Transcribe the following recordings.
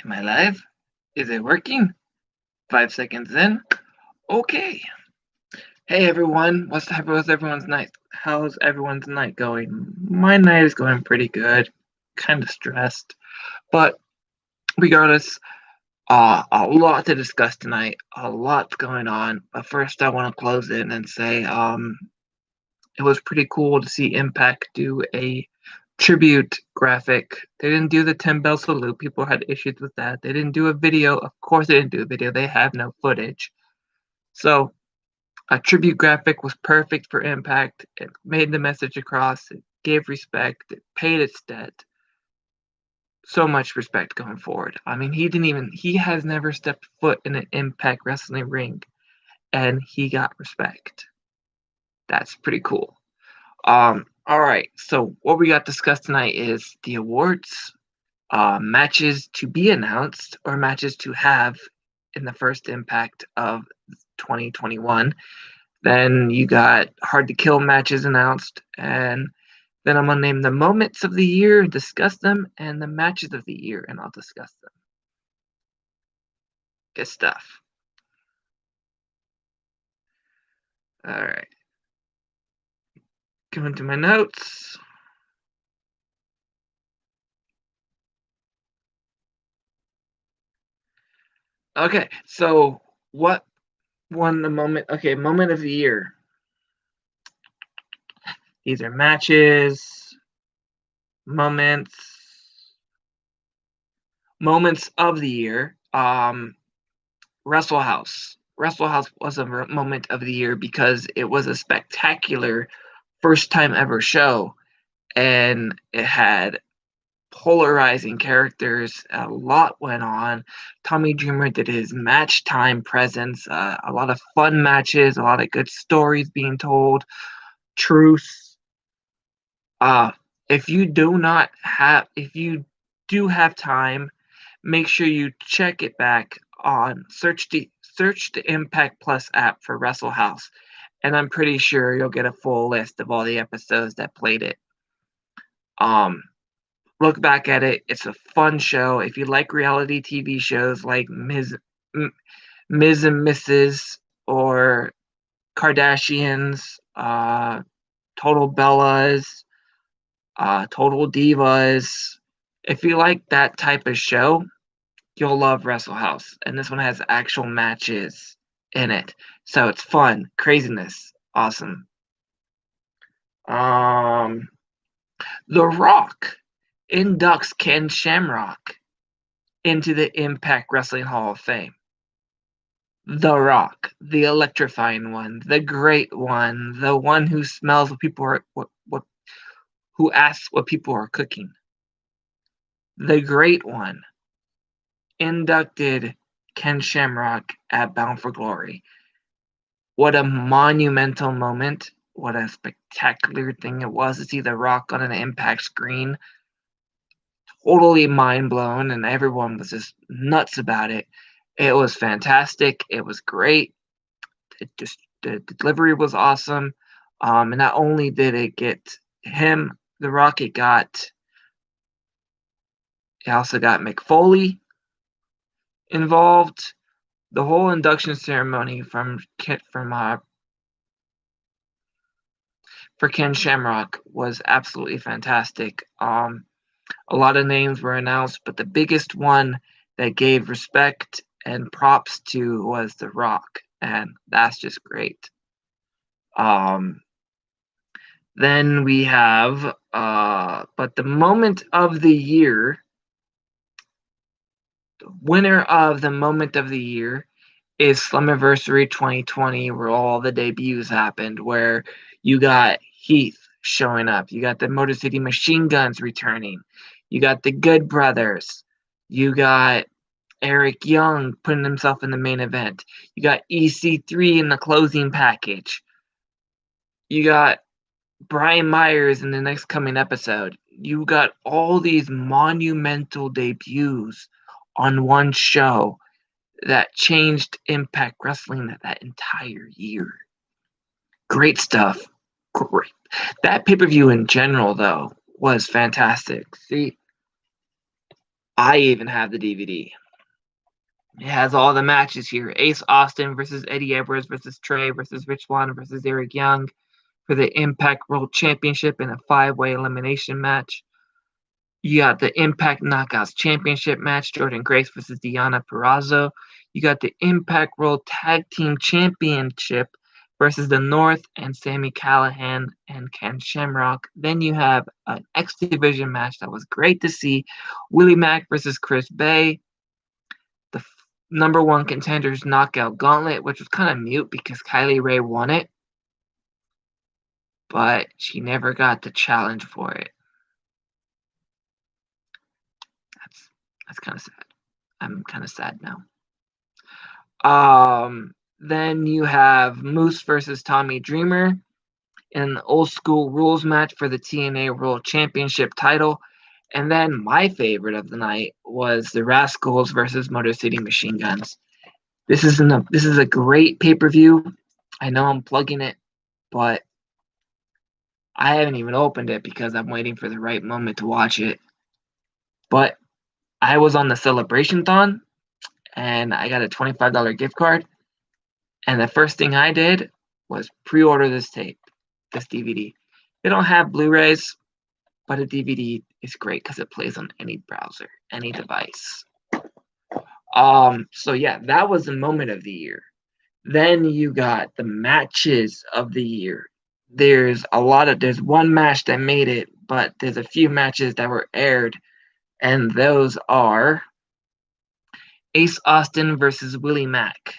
Am I live? Is it working? 5 seconds in. Okay. Hey everyone, what's everyone's night? How's everyone's night going? My night is going pretty good. Kind of stressed, but regardless, a lot to discuss tonight. A lot's going on. But first, I want to close in and say, it was pretty cool to see Impact do a tribute graphic. They didn't do the 10 bell salute. People had issues with that. They didn't do a video. Of course, they didn't do a video. They have no footage. So a tribute graphic was perfect for Impact. It made the message across. It gave respect. It paid its debt. So much respect going forward. I mean, he has never stepped foot in an Impact Wrestling ring, and he got respect. That's pretty cool. All right. So what we got discussed tonight is the awards, matches to be announced or matches to have in the first Impact of 2021. Then you got hard to kill matches announced, and then I'm gonna name the moments of the year and discuss them, and the matches of the year, and I'll discuss them. Good stuff. All right. Going to my notes. Okay, so what won the moment? Okay, moment of the year. These are matches, moments of the year. Wrestle House. Wrestle House was a moment of the year because it was a spectacular first time ever show, and it had polarizing characters. A lot went on. Tommy Dreamer did his match time presence. A lot of fun matches. A lot of good stories being told. Truth. If you do have time, make sure you check it back on search the Impact Plus app for Wrestle House, and I'm pretty sure you'll get a full list of all the episodes that played it. Look back at it. It's a fun show. If you like reality TV shows like Ms. and Mrs. or Kardashians, Total Bellas, Total Divas, if you like that type of show, you'll love Wrestle House. And this one has actual matches in it. So it's fun, craziness, awesome. The Rock inducts Ken Shamrock into the Impact Wrestling Hall of Fame. The Rock, the electrifying one, the great one, the one who smells what people are who asks what people are cooking. The great one inducted Ken Shamrock at Bound for Glory. What a monumental moment. What a spectacular thing it was to see The Rock on an Impact screen. Totally mind blown, and everyone was just nuts about it. It was fantastic. It was great. The delivery was awesome. And not only did it get him, The Rock, it also got Mick Foley involved. The whole induction ceremony for Ken Shamrock was absolutely fantastic. A lot of names were announced, but the biggest one that gave respect and props to was The Rock, and that's just great. Then we have, but the moment of the year, the winner of the moment of the year is Slammiversary 2020, where all the debuts happened, where you got Heath showing up, you got the Motor City Machine Guns returning, you got the Good Brothers, you got Eric Young putting himself in the main event, you got EC3 in the closing package, you got Brian Myers in the next coming episode. You got all these monumental debuts on one show that changed Impact Wrestling that entire year. Great stuff. Great. That pay-per-view in general, though, was fantastic. See, I even have the DVD. It has all the matches here. Ace Austin versus Eddie Edwards versus Trey versus Rich Swann versus Eric Young for the Impact World Championship in a 5-way elimination match. You got the Impact Knockouts Championship match, Jordan Grace versus Deonna Perazzo. You got the Impact World Tag Team Championship versus the North and Sami Callihan and Ken Shamrock. Then you have an X Division match that was great to see. Willie Mack versus Chris Bay. The number one contenders knockout gauntlet, which was kind of mute because Kylie Ray won it, but she never got the challenge for it. That's kind of sad. I'm kind of sad now. Then you have Moose versus Tommy Dreamer in an old school rules match for the TNA World Championship title. And then my favorite of the night was the Rascals versus Motor City Machine Guns. This is a great pay-per-view. I know I'm plugging it, but I haven't even opened it because I'm waiting for the right moment to watch it. But I was on the Celebration-thon, and I got a $25 gift card. And the first thing I did was pre-order this DVD. They don't have Blu-rays, but a DVD is great because it plays on any browser, any device. So yeah, that was the moment of the year. Then you got the matches of the year. There's one match that made it, but there's a few matches that were aired, and those are Ace Austin versus Willie Mack.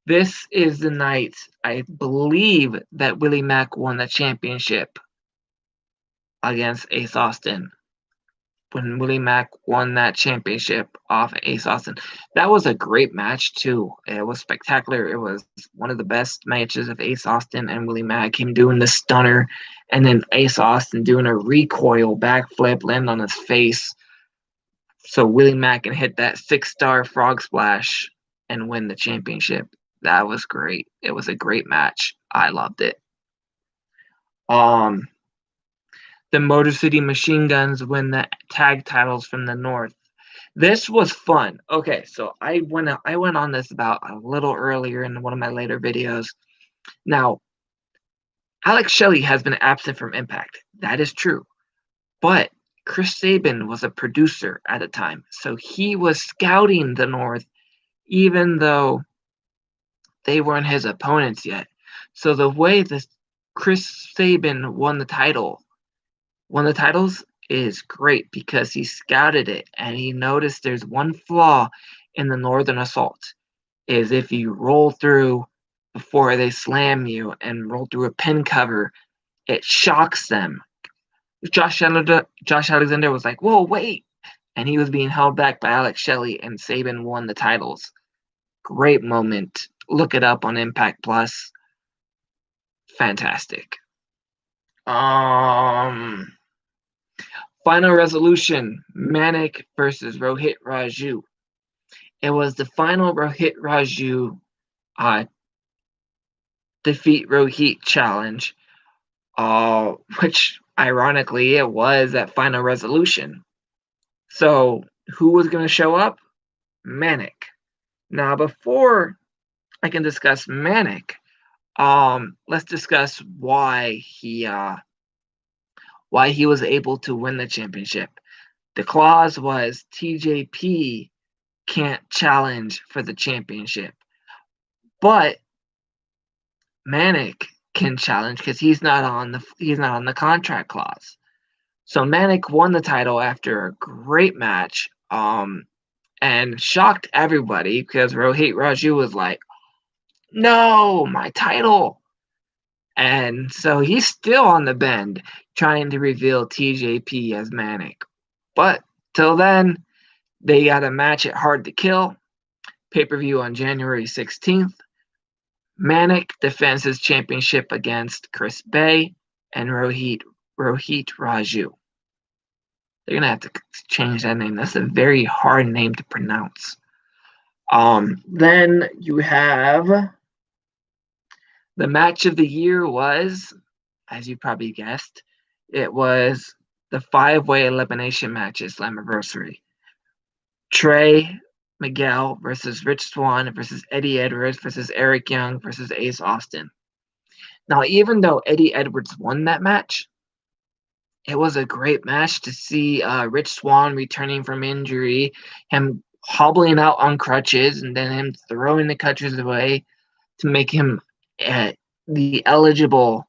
This is the night I believe that Willie Mack won the championship against Ace Austin. When Willie Mack won that championship off Ace Austin. That was a great match too. It was spectacular. It was one of the best matches of Ace Austin and Willie Mack. Him doing the stunner and then Ace Austin doing a recoil backflip, land on his face. So Willie Mack can hit that 6-star frog splash and win the championship. That was great. It was a great match. I loved it. The Motor City Machine Guns win the tag titles from the North. This was fun. Okay, so I went on this about a little earlier in one of my later videos. Now, Alex Shelley has been absent from Impact. That is true. But Chris Sabin was a producer at the time, so he was scouting the North even though they weren't his opponents yet. So the way that Chris Sabin won the titles is great because he scouted it and he noticed there's one flaw in the Northern Assault is if you roll through before they slam you and roll through a pin cover, it shocks them. Josh Alexander was like, whoa, wait. And he was being held back by Alex Shelley and Sabin won the titles. Great moment. Look it up on Impact Plus. Fantastic. Final resolution, Manik versus Rohit Raju. It was the final Rohit Raju defeat Rohit challenge, which ironically it was at Final Resolution. So who was going to show up? Manik. Now before I can discuss Manik, let's discuss why he was able to win the championship. The clause was TJP can't challenge for the championship, but Manik can challenge because he's not on the contract clause. So Manik won the title after a great match, and shocked everybody because Rohit Raju was like, "No, my title." And so he's still on the bend trying to reveal TJP as Manik. But till then, they got a match at Hard to Kill, pay-per-view on January 16th. Manik defends his championship against Chris Bay and Rohit Raju. They're going to have to change that name. That's a very hard name to pronounce. Then you have the match of the year was, as you probably guessed, it was the 5-way elimination match at Slammiversary. Trey Miguel versus Rich Swann versus Eddie Edwards versus Eric Young versus Ace Austin. Now, even though Eddie Edwards won that match, it was a great match to see Rich Swann returning from injury, him hobbling out on crutches, and then him throwing the crutches away to make him the eligible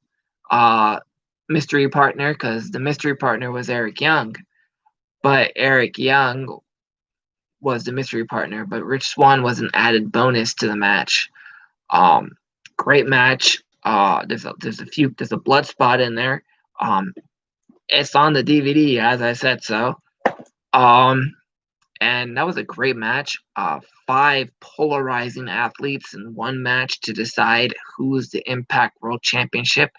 mystery partner, because the mystery partner was Eric Young. But Eric Young was the mystery partner, but Rich Swann was an added bonus to the match. Um, Great match. There's a blood spot in there. It's on the DVD, as I said so. And that was a great match. 5 polarizing athletes in one match to decide who's the Impact World Championship.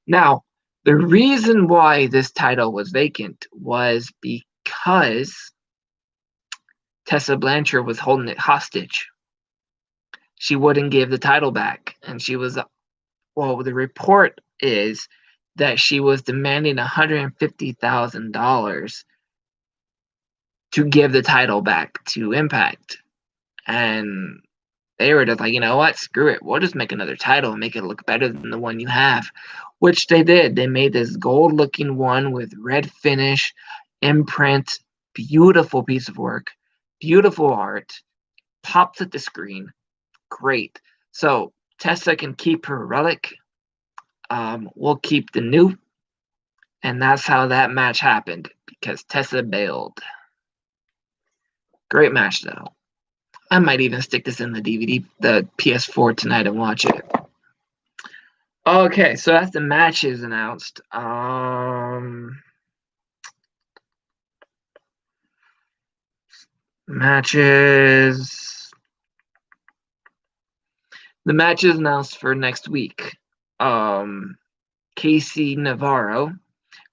Now, the reason why this title was vacant was because Tessa Blanchard was holding it hostage. She wouldn't give the title back, and the report is that she was demanding $150,000 to give the title back to Impact. And they were just like, you know what, screw it. We'll just make another title and make it look better than the one you have, which they did. They made this gold-looking one with red finish, imprint, beautiful piece of work, beautiful art, pops at the screen, great. So Tessa can keep her relic. We'll keep the new. And that's how that match happened, because Tessa bailed. Great match, though. I might even stick this in the DVD, the PS4 tonight and watch it. Okay, so that's the matches announced. Matches. The matches announced for next week. Casey Navarro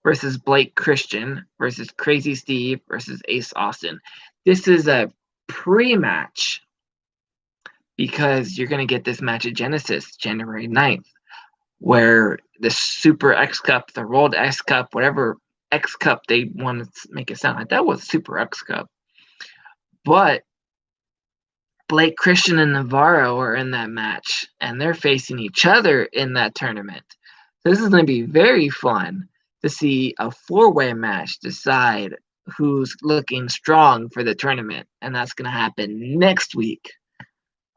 versus Blake Christian versus Crazy Steve versus Ace Austin. This is a pre-match because you're going to get this match at Genesis January 9th, where the Super X Cup, the World X Cup, whatever X Cup they want to make it sound like, that was Super X Cup. But Blake Christian and Navarro are in that match, and they're facing each other in that tournament. So this is going to be very fun to see a 4-way match decide who's looking strong for the tournament, and that's going to happen next week.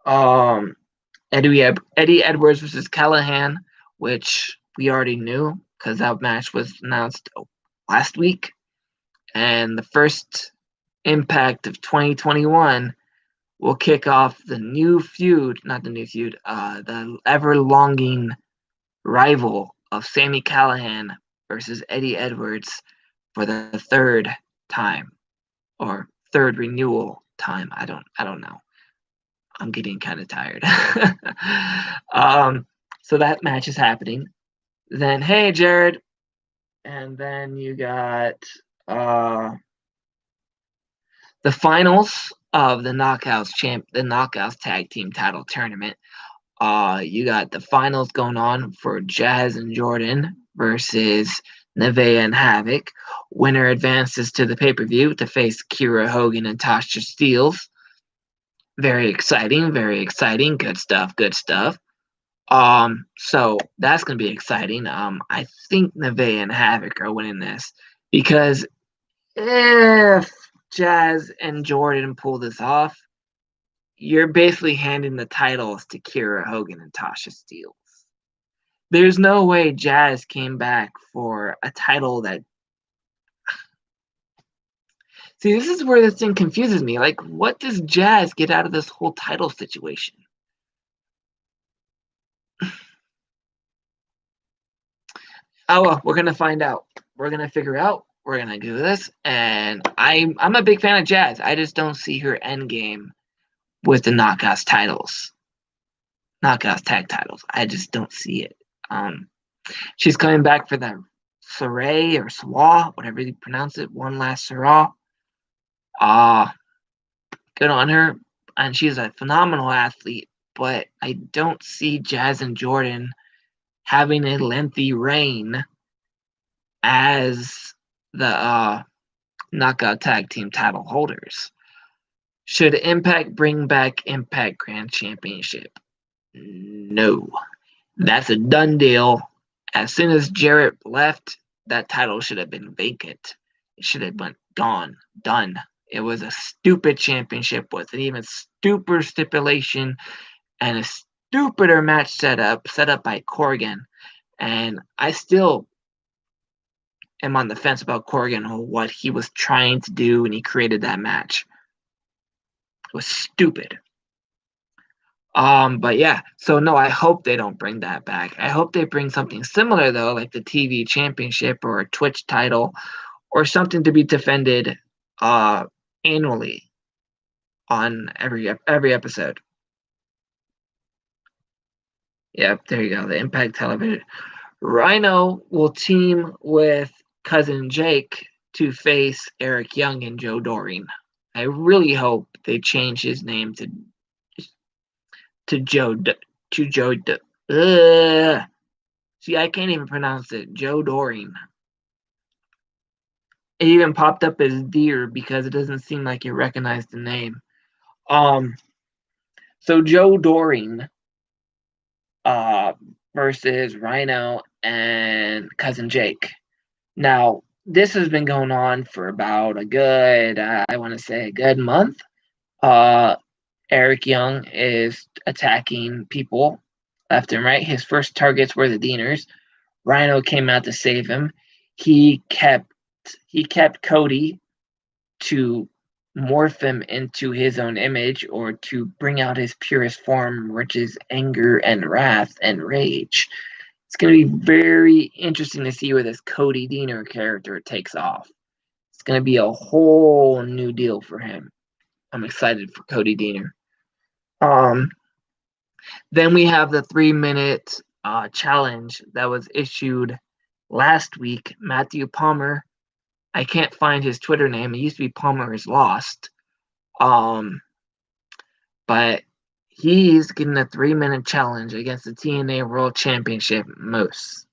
Eddie Edwards versus Callahan, which we already knew because that match was announced last week. And the first Impact of 2021 will kick off the ever-longing rival of Sami Callihan versus Eddie Edwards for the 3rd time, or 3rd renewal time. I don't know. I'm getting kind of tired. So that match is happening. Then, hey, Jared. And then you got the finals of the Knockouts Tag Team Title Tournament. You got the finals going on for Jazz and Jordan versus Nevaeh and Havoc. Winner advances to the pay-per-view to face Kiera Hogan and Tasha Steelz. Very exciting, very exciting. Good stuff, good stuff. So that's gonna be exciting. I think Nevaeh and Havoc are winning this, because if Jazz and Jordan pull this off, you're basically handing the titles to Kiera Hogan and Tasha Steelz. There's no way Jazz came back for a title that. See, this is where this thing confuses me. Like, what does Jazz get out of this whole title situation? Oh, well, we're going to find out. We're going to figure out. We're going to do this. And I'm a big fan of Jazz. I just don't see her end game with the Knockouts titles. Knockouts tag titles. I just don't see it. She's coming back for the Soiree or Soir, whatever you pronounce it. One last Soiree. Good on her. And she's a phenomenal athlete. But I don't see Jazz and Jordan having a lengthy reign as the Knockout Tag Team title holders. Should Impact bring back Impact Grand Championship? No. That's a done deal. As soon as Jarrett left, that title should have been vacant. It should have been gone, done. It was a stupid championship with an even stupider stipulation and a stupider match set up by Corgan. And I still am on the fence about Corgan or what he was trying to do when he created that match. It was stupid. But yeah, so no, I hope they don't bring that back. I hope they bring something similar though, like the TV championship or a Twitch title or something to be defended annually on every episode. Yep, there you go. The Impact Television. Rhino will team with cousin Jake to face Eric Young and Joe Doring. I really hope they change his name to Joe. See, I can't even pronounce it. Joe Doring. It even popped up as Deer because it doesn't seem like you recognize the name. So Joe Doring versus Rhino and cousin Jake. Now, this has been going on for about a good, I want to say a good month. Eric Young is attacking people left and right. His first targets were the Deaners. Rhino came out to save him. He kept Cody to morph him into his own image or to bring out his purest form, which is anger and wrath and rage. It's going to be very interesting to see where this Cody Deaner character takes off. It's going to be a whole new deal for him. I'm excited for Cody Deaner. Then we have the 3-minute challenge that was issued last week. Matthew Palmer, I can't find his Twitter name. It used to be Palmer is Lost. But he's getting a 3-minute challenge against the TNA World Championship Moose.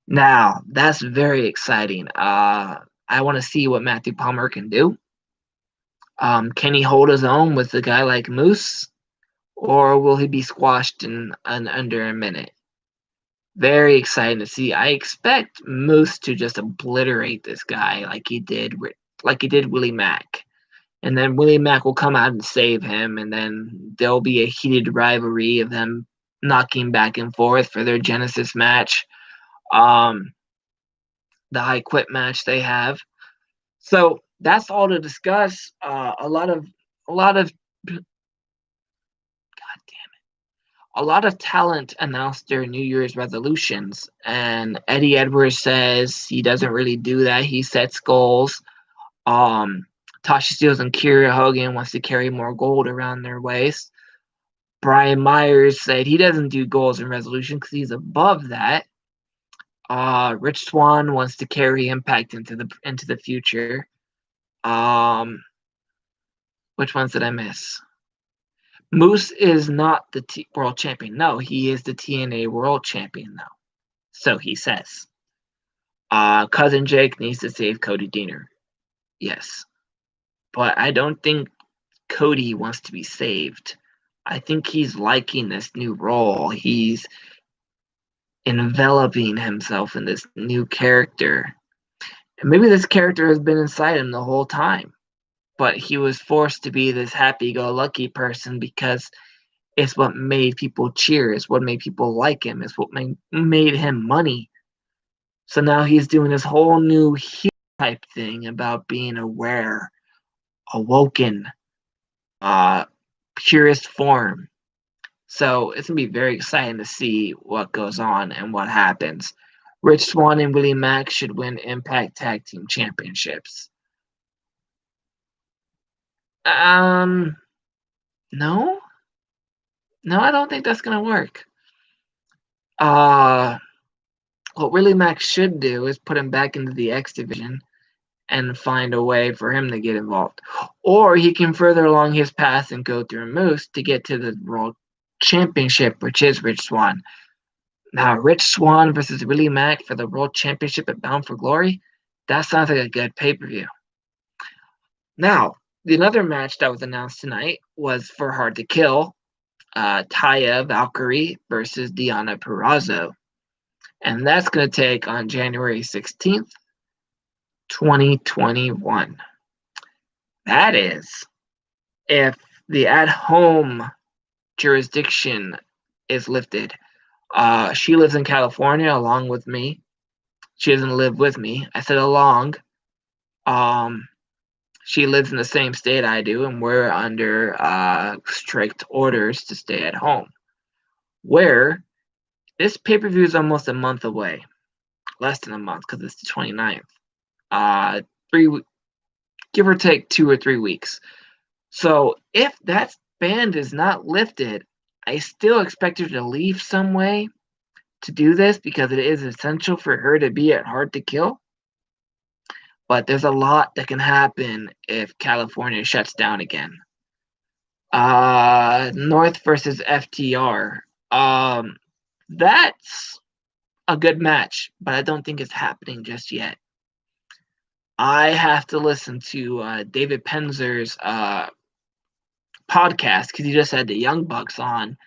Now, that's very exciting. I want to see what Matthew Palmer can do. Can he hold his own with a guy like Moose? Or will he be squashed in under a minute? Very exciting to see. I expect Moose to just obliterate this guy like he did Willie Mack. And then Willie Mack will come out and save him, and then there'll be a heated rivalry of them knocking back and forth for their Genesis match. The I Quit match they have. So that's all to discuss. A lot of talent announced their New Year's resolutions, and Eddie Edwards says he doesn't really do that. He sets goals. Tasha Steelz and Kiera Hogan wants to carry more gold around their waist. Brian Myers said he doesn't do goals and resolutions because he's above that. Rich Swann wants to carry Impact into the future. Which ones did I miss? Moose is not the world champion. No, he is the TNA world champion now. So he says. Cousin Jake needs to save Cody Deaner. Yes. But I don't think Cody wants to be saved. I think he's liking this new role. He's enveloping himself in this new character. And maybe this character has been inside him the whole time. But he was forced to be this happy-go-lucky person because it's what made people cheer. It's what made people like him. It's what made him money. So now he's doing this whole new heel type thing about being aware, awoken, purest form. So it's going to be very exciting to see what goes on and what happens. Rich Swann and Willie Mack should win Impact Tag Team Championships. No, I don't think that's going to work. What Willie Mack should do is put him back into the X division and find a way for him to get involved. Or he can further along his path and go through Moose to get to the World Championship, which is Rich Swann. Now, Rich Swann versus Willie Mack for the World Championship at Bound for Glory, that sounds like a good pay-per-view. Now, The another match that was announced tonight was for Hard to Kill, Taya Valkyrie versus Diana Perazzo. And that's going to take on January 16th, 2021. That is, if the at-home jurisdiction is lifted. She lives in California along with me. She doesn't live with me. I said along. She lives in the same state I do, and we're under strict orders to stay at home. Where this pay-per-view is almost a month away. Less than a month, because it's the 29th. Give or take 2 or 3 weeks. So if that ban is not lifted, I still expect her to leave some way to do this because it is essential for her to be at Hard to Kill. But there's a lot that can happen if California shuts down again. North versus FTR. That's a good match, but I don't think it's happening just yet. I have to listen to David Penzer's podcast because he just had the Young Bucks on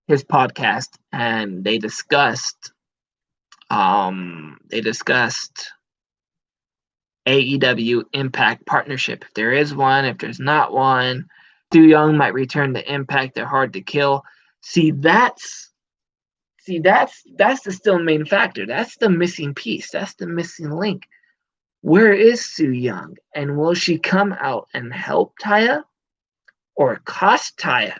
his podcast, and they discussed AEW Impact partnership. If there is one, if there's not one, Stu Young might return to Impact. They're Hard to Kill. That's the still main factor. That's the missing piece. That's the missing link. Where is Su Yung? And will she come out and help Taya or cost Taya?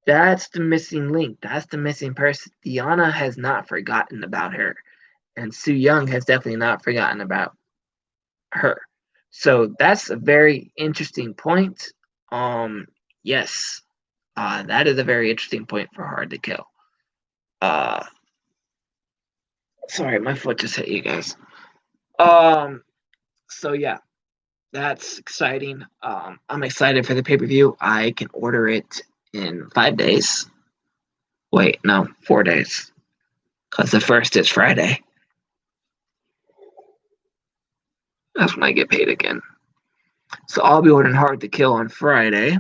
That's the missing link. That's the missing person. Diana has not forgotten about her. And Su Yung has definitely not forgotten about her. So that's a very interesting point. Yes. That is a very interesting point for Hard to Kill. Sorry, my foot just hit you guys. So yeah, that's exciting. I'm excited for the pay-per-view. I can order it in 5 days. Wait, no, 4 days. Because the first is Friday. That's when I get paid again. So I'll be ordering Hard to Kill on Friday.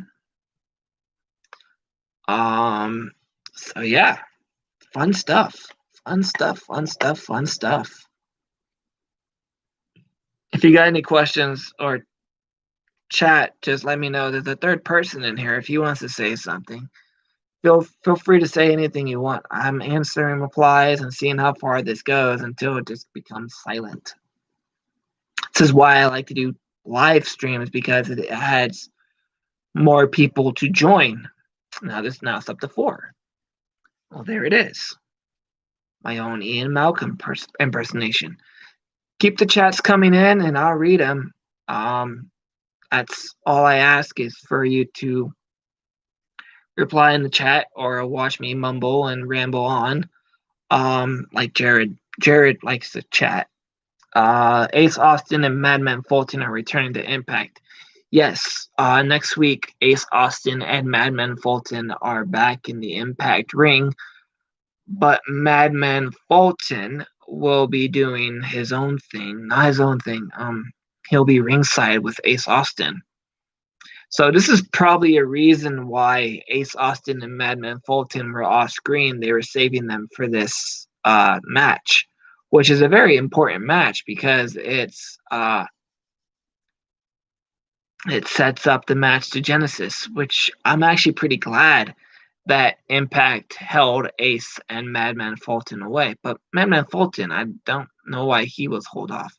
So yeah, fun stuff. If you got any questions or chat, just let me know. There's a third person in here. If he wants to say something, feel free to say anything you want. I'm answering replies and seeing how far this goes until it just becomes silent. This is why I like to do live streams, because it adds more people to join. Now it's up to 4. Well, there it is. My own Ian Malcolm impersonation. Keep the chats coming in and I'll read them. That's all I ask, is for you to reply in the chat or watch me mumble and ramble on. Like Jared. Jared likes to chat. Ace Austin and Madman Fulton are returning to Impact. Yes, next week, Ace Austin and Madman Fulton are back in the Impact ring, but Madman Fulton will be doing his own thing. Not his own thing. He'll be ringside with Ace Austin. So this is probably a reason why Ace Austin and Madman Fulton were off screen. They were saving them for this match, which is a very important match because it sets up the match to Genesis, which I'm actually pretty glad that Impact held Ace and Madman Fulton away. But Madman Fulton, I don't know why he was hold off.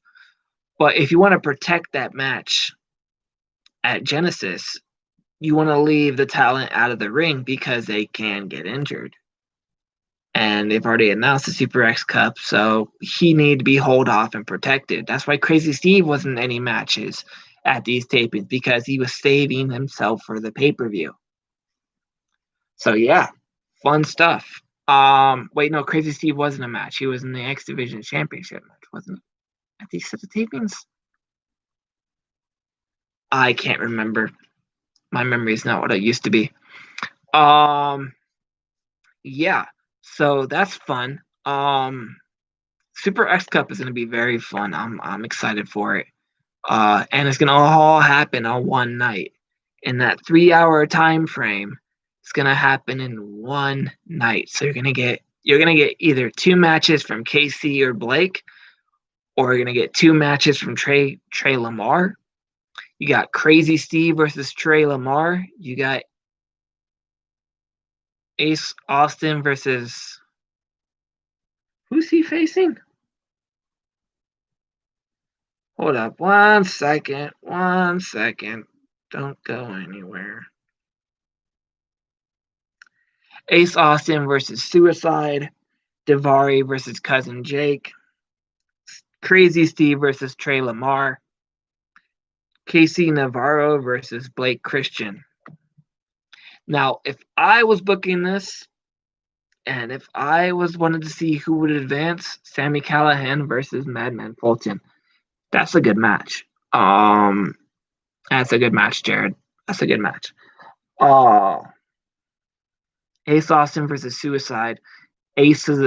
But if you want to protect that match at Genesis, you want to leave the talent out of the ring because they can get injured. And they've already announced the Super X Cup, so he needed to be hold off and protected. That's why Crazy Steve wasn't in any matches at these tapings, because he was saving himself for the pay-per-view. So yeah, fun stuff. Wait, no, Crazy Steve wasn't a match. He was in the X Division Championship match, wasn't it? At these sets of tapings? I can't remember. My memory is not what it used to be. Yeah, so that's fun. Super X Cup is going to be very fun. I'm excited for it. And it's gonna all happen on one night. In that 3-hour time frame, it's gonna happen in one night. So you're gonna get either 2 matches from KC or Blake, or you're gonna get 2 matches from Trey Lamar. You got Crazy Steve versus Trey Lamar. You got Ace Austin versus, who's he facing? Hold up 1 second. 1 second. Don't go anywhere. Ace Austin versus Suicide. Daivari versus Cousin Jake. Crazy Steve versus Trey Lamar. Casey Navarro versus Blake Christian. Now, if I was booking this, and if I wanted to see who would advance, Sami Callihan versus Madman Fulton. That's a good match. That's a good match, Jared. That's a good match. Ace Austin versus Suicide. Ace is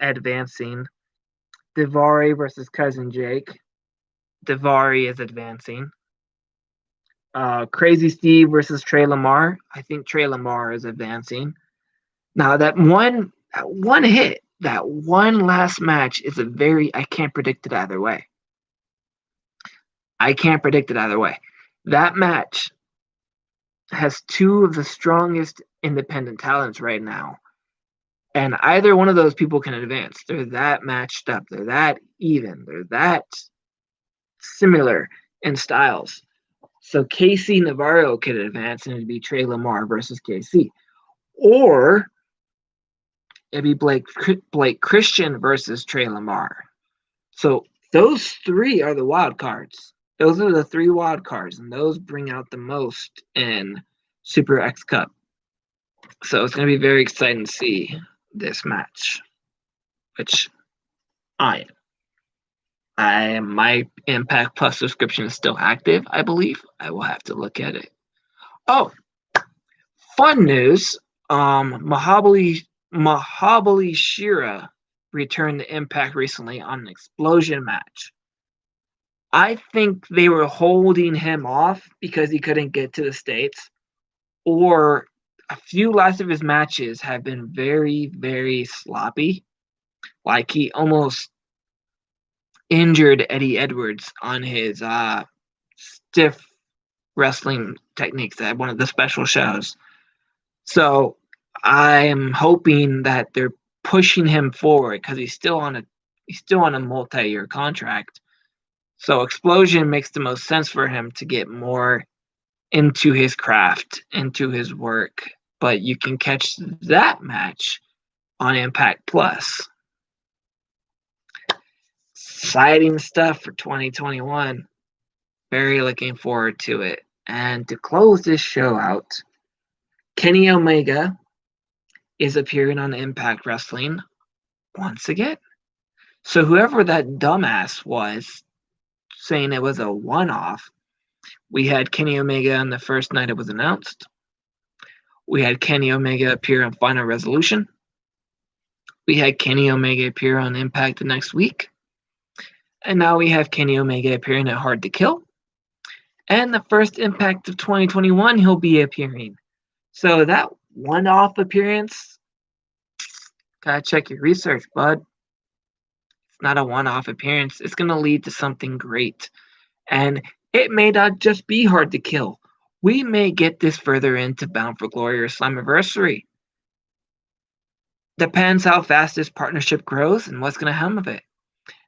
advancing. Daivari versus Cousin Jake. Daivari is advancing. Crazy Steve versus Trey Lamar. I think Trey Lamar is advancing. Now that one hit, that one last match is I can't predict it either way. That match has 2 of the strongest independent talents right now. And either one of those people can advance. They're that matched up. They're that even. They're that similar in styles. So KC Navarro could advance and it'd be Trey Lamar versus KC. Or it'd be Blake Christian versus Trey Lamar. So those 3 are the wild cards. Those are the 3 wild cards, and those bring out the most in Super X Cup. So it's going to be very exciting to see this match, which I am. My Impact Plus subscription is still active, I believe. I will have to look at it. Oh, fun news. Mahabali Shira returned to Impact recently on an Explosion match. I think they were holding him off because he couldn't get to the States, or a few last of his matches have been very, very sloppy. Like he almost injured Eddie Edwards on his stiff wrestling techniques at one of the special shows. So I'm hoping that they're pushing him forward because he's still on a multi-year contract. So Explosion makes the most sense for him to get more into his craft, into his work. But you can catch that match on Impact Plus. Exciting stuff for 2021. Very looking forward to it. And to close this show out, Kenny Omega is appearing on Impact Wrestling once again. So whoever that dumbass was saying it was a one-off, we had Kenny Omega on the first night it was announced. We had Kenny Omega appear on Final Resolution. We had Kenny Omega appear on Impact the next week. And now we have Kenny Omega appearing at Hard to Kill. And the first Impact of 2021, he'll be appearing. So that one-off appearance, gotta check your research, bud. It's not a one-off appearance. It's going to lead to something great. And it may not just be Hard to Kill. We may get this further into Bound for Glory or Slammiversary. Depends how fast this partnership grows and what's going to come of it.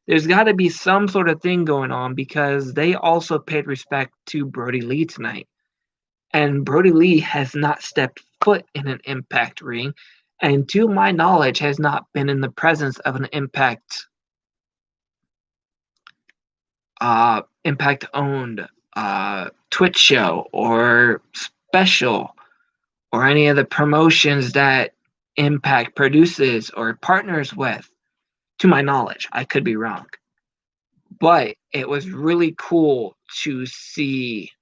There's got to be some sort of thing going on because they also paid respect to Brody Lee tonight. And Brody Lee has not stepped foot in an Impact ring, and to my knowledge has not been in the presence of an Impact owned Twitch show or special or any of the promotions that Impact produces or partners with. To my knowledge, I could be wrong. But it was really cool to see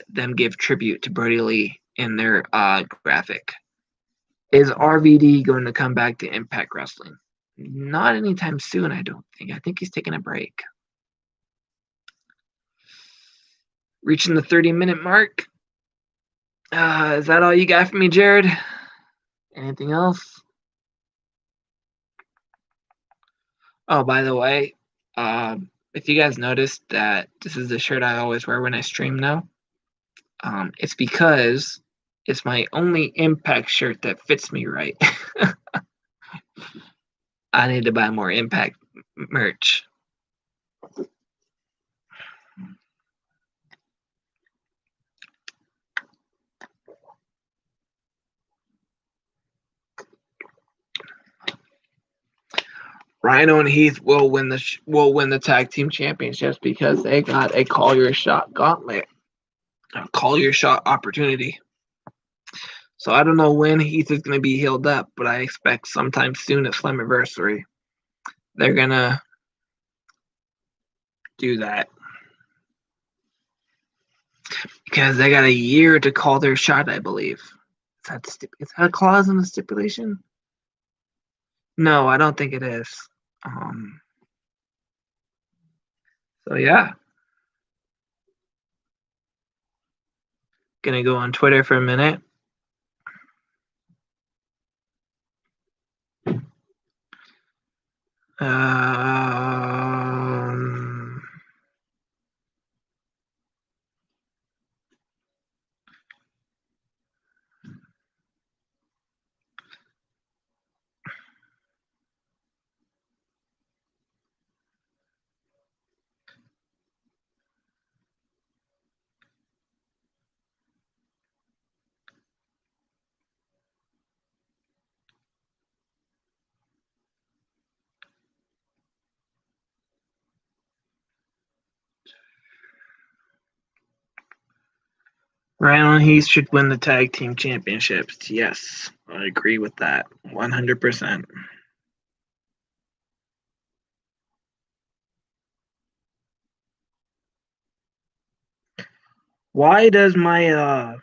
them give tribute to Brody Lee in their graphic. Is RVD going to come back to Impact Wrestling? Not anytime soon, I don't think. I think he's taking a break. reaching the 30-minute mark. Is that all you got for me, Jared? Anything else? Oh, by the way, if you guys noticed that this is the shirt I always wear when I stream now, it's because it's my only Impact shirt that fits me right. I need to buy more Impact merch. Rhino and Heath will win the tag team championships because they got a call your shot gauntlet, a call your shot opportunity. So I don't know when Heath is going to be healed up, but I expect sometime soon at Slammiversary they're gonna do that because they got a year to call their shot, I believe. Is that a clause in the stipulation? No, I don't think it is. So yeah, gonna go on Twitter for a minute. Rhino and Heath should win the tag team championships. Yes, I agree with that 100%. Why does my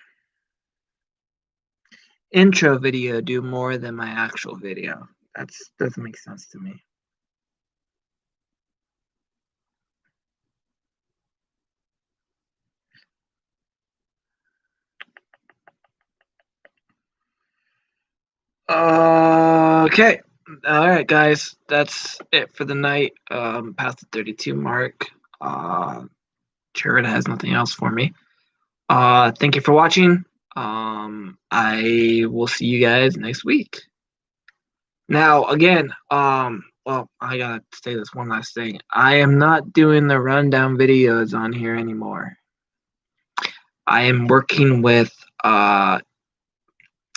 intro video do more than my actual video? That doesn't make sense to me. Okay. All right, guys. That's it for the night. Past the 32 mark. Jared has nothing else for me. Thank you for watching. I will see you guys next week. Now, again, well, I gotta say this one last thing. I am not doing the rundown videos on here anymore. I am working with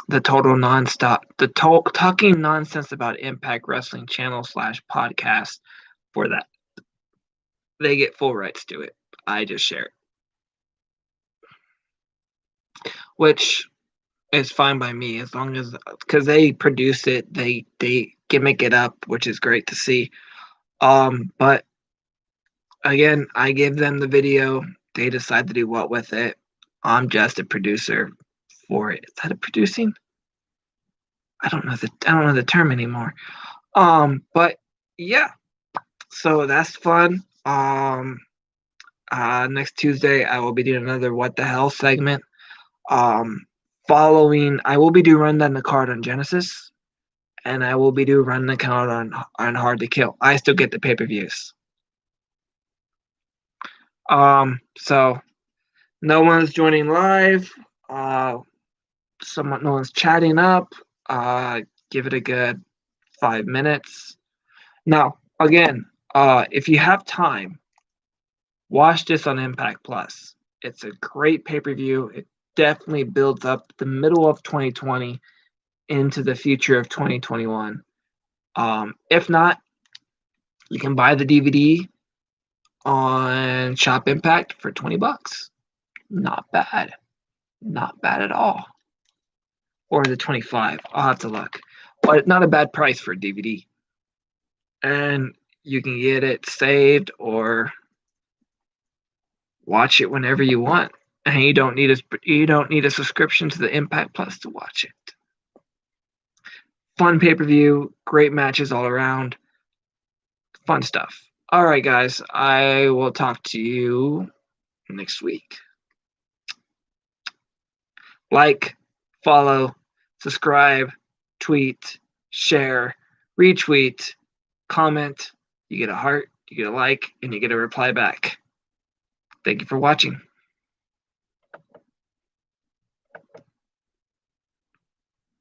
the Total Nonstop, the Talking Nonsense About Impact Wrestling channel / podcast for that. They get full rights to it. I just share it. Which is fine by me as long as, because they produce it, they gimmick it up, which is great to see. But again, I give them the video. They decide to do what with it. I'm just a producer for it. Is that a producing? I don't know the term anymore. But yeah, so that's fun. Next Tuesday I will be doing another What the Hell segment. Following, I will be doing Rundown the Card on Genesis, and I will be doing Run the Card on Hard to Kill. I still get the pay-per-views. So no one's joining live. No one's chatting up. Give it a good 5 minutes. Now, again, if you have time, watch this on Impact Plus. It's a great pay-per-view. It definitely builds up the middle of 2020 into the future of 2021. If not, you can buy the DVD on Shop Impact for $20. Not bad. Not bad at all. Or the 25. I'll have to look. But not a bad price for a DVD. And you can get it saved or watch it whenever you want. And you don't need a subscription to the Impact Plus to watch it. Fun pay-per-view, great matches all around. Fun stuff. All right, guys. I will talk to you next week. Like, follow, subscribe, tweet, share, retweet, comment. You get a heart, you get a like, and you get a reply back. Thank you for watching.